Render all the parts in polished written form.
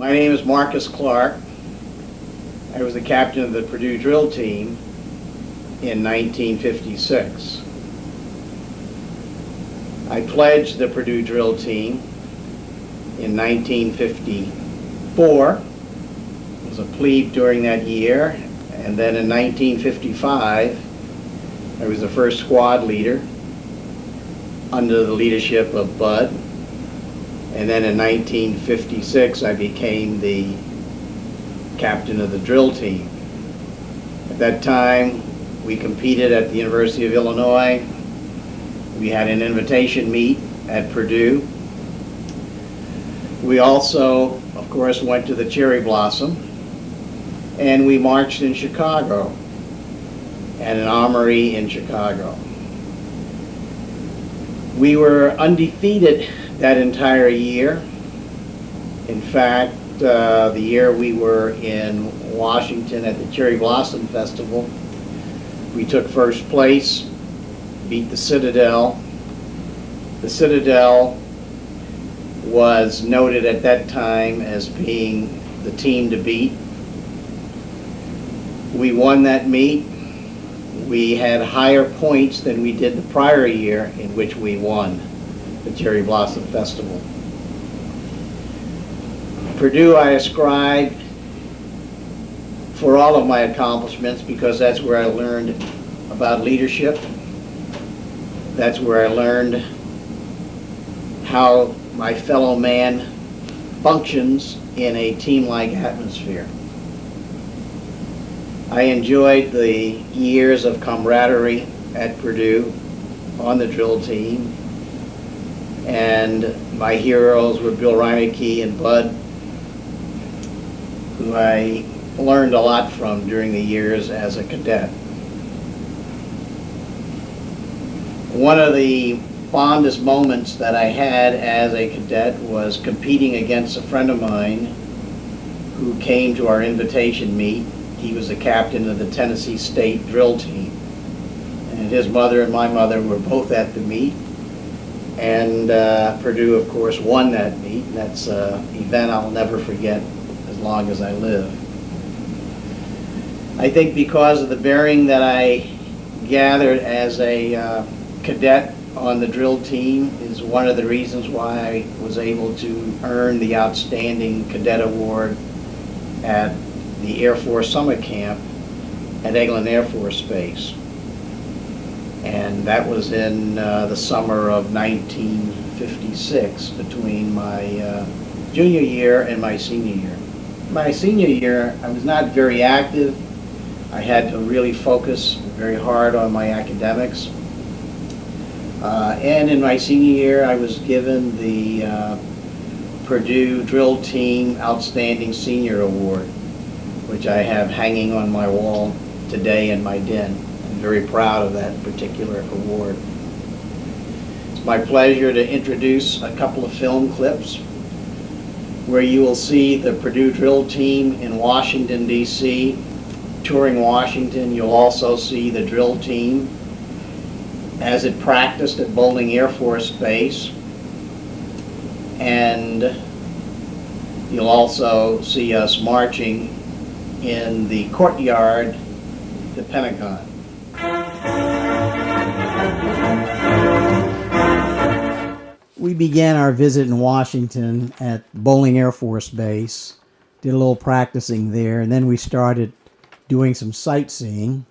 My name is Marcus Clarke. I was the captain of the Purdue drill team in 1956. I pledged the Purdue drill team in 1954. I was a plebe during that year, and then in 1955 I was the first squad leader under the leadership of Bud. And then in 1956, I became the captain of the drill team. At that time, we competed at the University of Illinois. We had an invitation meet at Purdue. We also, of course, went to the Cherry Blossom, and we marched in Chicago at an armory in Chicago. We were undefeated that entire year. In fact, the year we were in Washington at the Cherry Blossom Festival, we took first place, beat the Citadel. The Citadel was noted at that time as being the team to beat. We won that meet. We had higher points than we did the prior year in which we won the Cherry Blossom Festival. Purdue I ascribe for all of my accomplishments because that's where I learned about leadership. That's where I learned how my fellow man functions in a team-like atmosphere. I enjoyed the years of camaraderie at Purdue on the drill team, and my heroes were Bill Reineke and Bud, who I learned a lot from during the years as a cadet. One of the fondest moments that I had as a cadet was competing against a friend of mine who came to our invitation meet. He was the captain of the Tennessee State drill team, and his mother and my mother were both at the meet. And Purdue, of course, won that meet. And that's an event I'll never forget as long as I live. I think because of the bearing that I gathered as a cadet on the drill team is one of the reasons why I was able to earn the Outstanding Cadet Award at the Air Force Summer Camp at Eglin Air Force Base. And that was in the summer of 1956, between my junior year and my senior year. My senior year, I was not very active. I had to really focus very hard on my academics. And in my senior year, I was given the Purdue Drill Team Outstanding Senior Award, which I have hanging on my wall today in my den. I'm very proud of that particular award. It's my pleasure to introduce a couple of film clips where you will see the Purdue drill team in Washington, D.C. touring Washington. You'll also see the drill team as it practiced at Bolling Air Force Base, and you'll also see us marching in the courtyard, the Pentagon. We began our visit in Washington at Bolling Air Force Base, did a little practicing there, and then we started doing some sightseeing.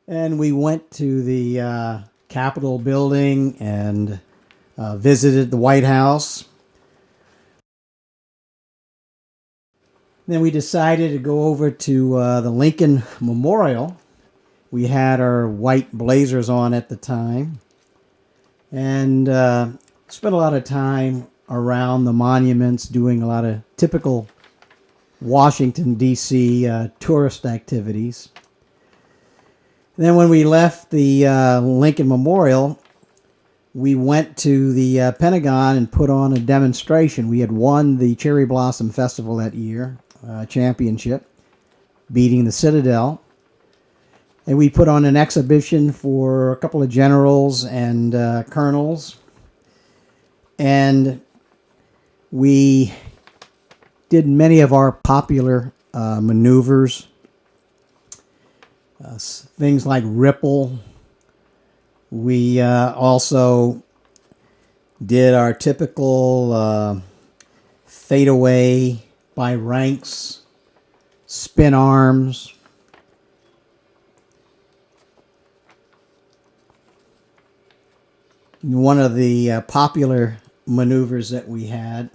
And we went to the Capitol building and visited the White House. Then we decided to go over to the Lincoln Memorial. We had our white blazers on at the time, and spent a lot of time around the monuments doing a lot of typical Washington, D.C. Tourist activities. Then when we left the Lincoln Memorial, we went to the Pentagon and put on a demonstration. We had won the Cherry Blossom Festival that year, championship, beating the Citadel. And we put on an exhibition for a couple of generals and colonels. And we did many of our popular maneuvers, things like Ripple. We also did our typical fadeaway by ranks, spin arms. One of the popular maneuvers that we had,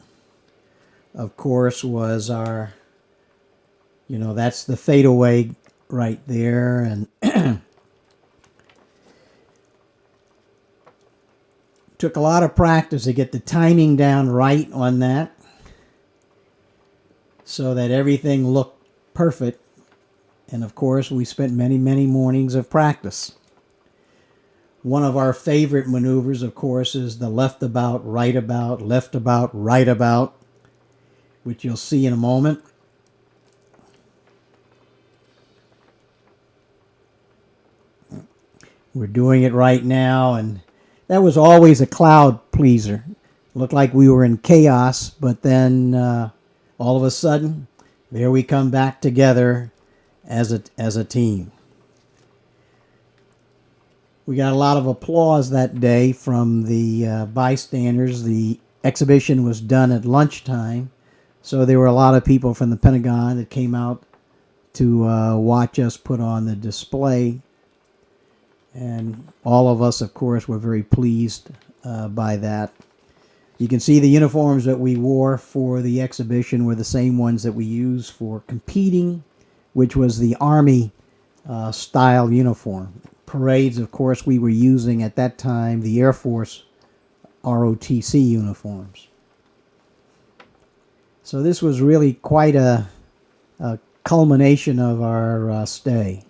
of course, was our, that's the fadeaway right there. And took a lot of practice to get the timing down right on that so that everything looked perfect. And of course, we spent many, many mornings of practice. One of our favorite maneuvers, of course, is the left about, right about, left about, right about, which you'll see in a moment. We're doing it right now, and that was always a cloud pleaser. Looked like we were in chaos, but then all of a sudden, there we come back together as a team. We got a lot of applause that day from the bystanders. The exhibition was done at lunchtime, so there were a lot of people from the Pentagon that came out to watch us put on the display. And all of us, of course, were very pleased by that. You can see the uniforms that we wore for the exhibition were the same ones that we used for competing, which was the Army style uniform. Parades, of course, we were using at that time the Air Force ROTC uniforms. So this was really quite a culmination of our stay.